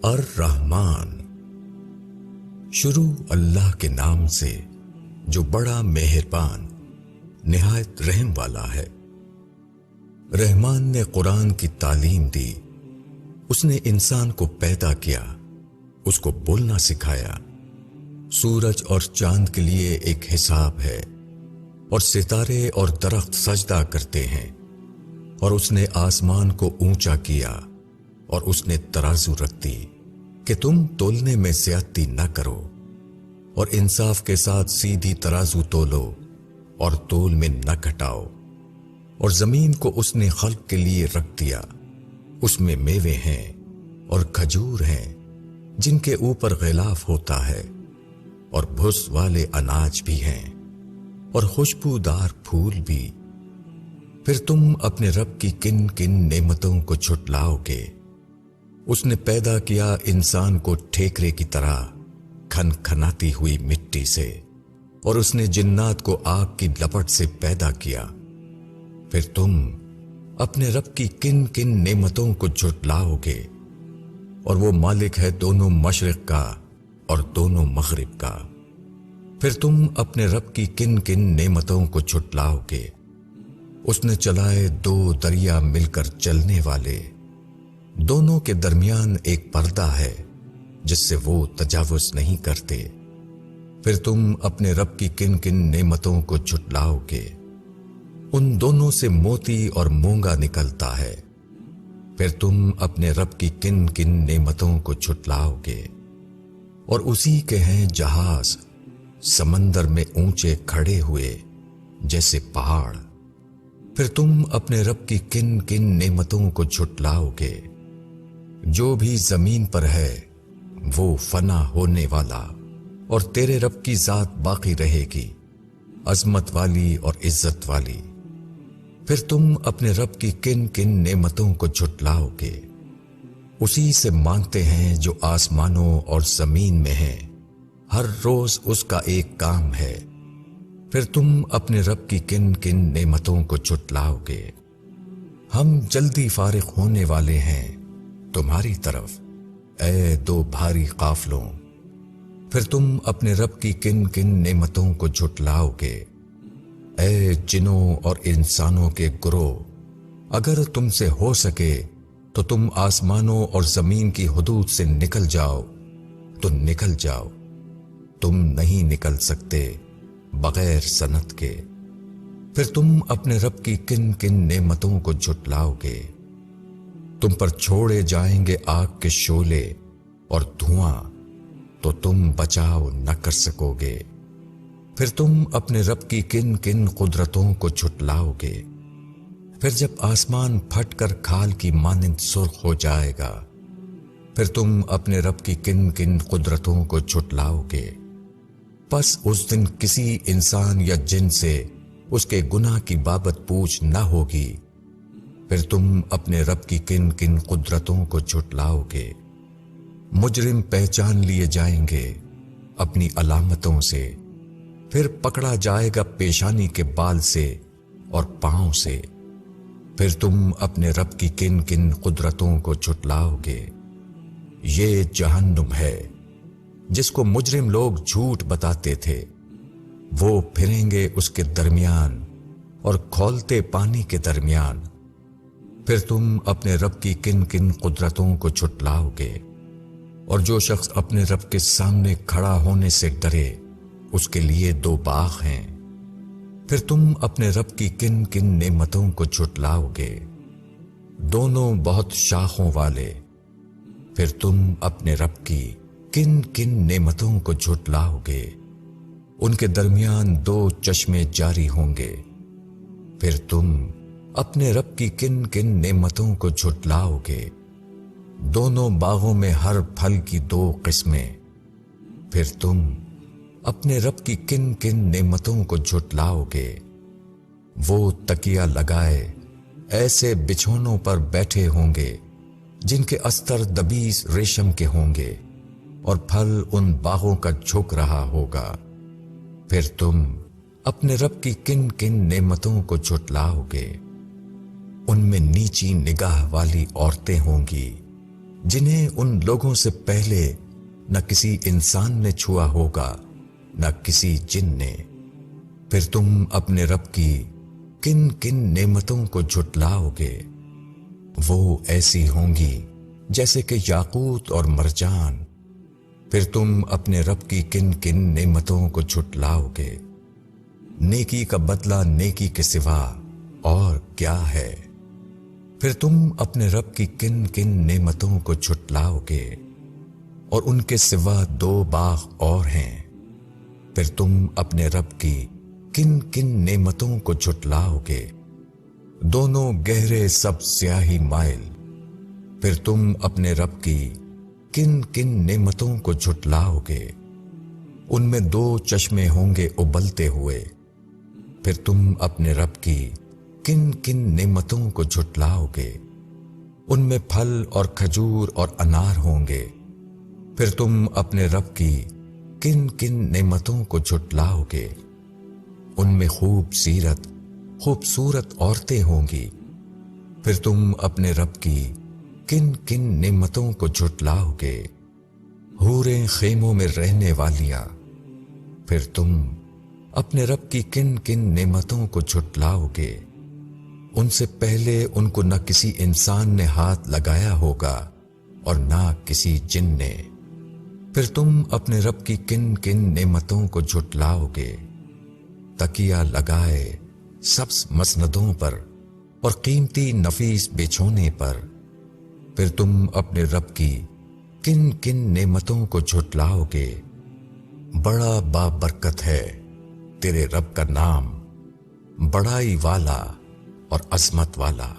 الرحمن، شروع اللہ کے نام سے جو بڑا مہربان نہایت رحم والا ہے۔ رحمان نے قرآن کی تعلیم دی، اس نے انسان کو پیدا کیا، اس کو بولنا سکھایا۔ سورج اور چاند کے لیے ایک حساب ہے، اور ستارے اور درخت سجدہ کرتے ہیں، اور اس نے آسمان کو اونچا کیا، اور اس نے ترازو رکھ دی کہ تم تولنے میں زیادتی نہ کرو، اور انصاف کے ساتھ سیدھی ترازو تولو اور تول میں نہ گھٹاؤ۔ اور زمین کو اس نے خلق کے لیے رکھ دیا، اس میں میوے ہیں اور کھجور ہیں جن کے اوپر غلاف ہوتا ہے، اور بھس والے اناج بھی ہیں اور خوشبودار پھول بھی۔ پھر تم اپنے رب کی کن کن نعمتوں کو جھٹلاؤ گے؟ اس نے پیدا کیا انسان کو ٹھیکرے کی طرح کھن کھناتی ہوئی مٹی سے، اور اس نے جنات کو آگ کی لپٹ سے پیدا کیا۔ پھر تم اپنے رب کی کن کن نعمتوں کو جھٹلاؤ گے؟ اور وہ مالک ہے دونوں مشرق کا اور دونوں مغرب کا۔ پھر تم اپنے رب کی کن کن نعمتوں کو جھٹلاؤ گے؟ اس نے چلائے دو دریا مل کر چلنے والے، دونوں کے درمیان ایک پردہ ہے جس سے وہ تجاوز نہیں کرتے۔ پھر تم اپنے رب کی کن کن نعمتوں کو جھٹلاؤ گے؟ ان دونوں سے موتی اور مونگا نکلتا ہے۔ پھر تم اپنے رب کی کن کن نعمتوں کو جھٹلاؤ گے؟ اور اسی کے ہیں جہاز سمندر میں اونچے کھڑے ہوئے جیسے پہاڑ۔ پھر تم اپنے رب کی کن کن نعمتوں کو جھٹلاؤ گے؟ جو بھی زمین پر ہے وہ فنا ہونے والا، اور تیرے رب کی ذات باقی رہے گی، عظمت والی اور عزت والی۔ پھر تم اپنے رب کی کن کن نعمتوں کو جھٹلاؤ گے؟ اسی سے مانگتے ہیں جو آسمانوں اور زمین میں ہیں، ہر روز اس کا ایک کام ہے۔ پھر تم اپنے رب کی کن کن نعمتوں کو جھٹلاؤ گے؟ ہم جلدی فارغ ہونے والے ہیں تمہاری طرف، اے دو بھاری قافلوں۔ پھر تم اپنے رب کی کن کن نعمتوں کو جھٹلاؤ گے؟ اے جنوں اور انسانوں کے گروہ، اگر تم سے ہو سکے تو تم آسمانوں اور زمین کی حدود سے نکل جاؤ تو نکل جاؤ، تم نہیں نکل سکتے بغیر سند کے۔ پھر تم اپنے رب کی کن کن نعمتوں کو جھٹلاؤ گے؟ تم پر چھوڑے جائیں گے آگ کے شعلے اور دھواں، تو تم بچاؤ نہ کر سکو گے۔ پھر تم اپنے رب کی کن کن قدرتوں کو جھٹلاؤ گے؟ پھر جب آسمان پھٹ کر کھال کی مانند سرخ ہو جائے گا، پھر تم اپنے رب کی کن کن قدرتوں کو جھٹلاؤ گے؟ پس اس دن کسی انسان یا جن سے اس کے گناہ کی بابت پوچھ نہ ہوگی۔ پھر تم اپنے رب کی کن کن قدرتوں کو جھٹلاؤ گے؟ مجرم پہچان لیے جائیں گے اپنی علامتوں سے، پھر پکڑا جائے گا پیشانی کے بال سے اور پاؤں سے۔ پھر تم اپنے رب کی کن کن قدرتوں کو جھٹلاؤ گے؟ یہ جہنم ہے جس کو مجرم لوگ جھوٹ بتاتے تھے، وہ پھریں گے اس کے درمیان اور کھولتے پانی کے درمیان۔ پھر تم اپنے رب کی کن کن قدرتوں کو جھٹلاؤ گے؟ اور جو شخص اپنے رب کے سامنے کھڑا ہونے سے ڈرے، اس کے لیے دو باغ ہیں۔ پھر تم اپنے رب کی کن کن نعمتوں کو جھٹلاؤ گے؟ دونوں بہت شاخوں والے۔ پھر تم اپنے رب کی کن کن نعمتوں کو جھٹلاؤ گے؟ ان کے درمیان دو چشمے جاری ہوں گے۔ پھر تم اپنے رب کی کن کن نعمتوں کو جھٹلاؤ گے؟ دونوں باغوں میں ہر پھل کی دو قسمیں۔ پھر تم اپنے رب کی کن کن نعمتوں کو جھٹلاؤ گے؟ وہ تکیہ لگائے ایسے بچھونوں پر بیٹھے ہوں گے جن کے استر دبیس ریشم کے ہوں گے، اور پھل ان باغوں کا جھک رہا ہوگا۔ پھر تم اپنے رب کی کن کن نعمتوں کو جھٹلاؤ گے؟ ان میں نیچی نگاہ والی عورتیں ہوں گی جنہیں ان لوگوں سے پہلے نہ کسی انسان نے چھوا ہوگا نہ کسی جن نے، پھر تم اپنے رب کی کن کن نعمتوں کو جھٹلاؤ گے؟ وہ ایسی ہوں گی جیسے کہ یاقوت اور مرجان۔ پھر تم اپنے رب کی کن کن نعمتوں کو جھٹلاؤ گے؟ نیکی کا بدلہ نیکی کے سوا اور کیا ہے؟ پھر تم اپنے رب کی کن کن نعمتوں کو جھٹلاؤ گے؟ اور ان کے سوا 2 باغ اور ہیں۔ پھر تم اپنے رب کی کن کن نعمتوں کو جھٹلاؤ گے؟ دونوں گہرے سب سیاہی مائل۔ پھر تم اپنے رب کی کن کن نعمتوں کو جھٹلاؤ گے؟ ان میں 2 چشمے ہوں گے ابلتے ہوئے۔ پھر تم اپنے رب کی کن کن نعمتوں کو جھٹلاؤ گے؟ ان میں پھل اور کھجور اور انار ہوں گے۔ پھر تم اپنے رب کی کن کن نعمتوں کو جھٹلاؤ گے؟ ان میں خوبصورت عورتیں ہوں گی۔ پھر تم اپنے رب کی کن کن نعمتوں کو جھٹلاؤ گے؟ حوریں خیموں میں رہنے والیاں۔ پھر تم اپنے رب کی کن کن نعمتوں کو جھٹلاؤ گے؟ ان سے پہلے ان کو نہ کسی انسان نے ہاتھ لگایا ہوگا اور نہ کسی جن نے۔ پھر تم اپنے رب کی کن کن نعمتوں کو جھٹلاؤ گے؟ تکیہ لگائے سبز مسندوں پر اور قیمتی نفیس بچھونے پر۔ پھر تم اپنے رب کی کن کن نعمتوں کو جھٹلاؤ گے؟ بڑا بابرکت ہے تیرے رب کا نام، بڑائی والا اور عظمت والا۔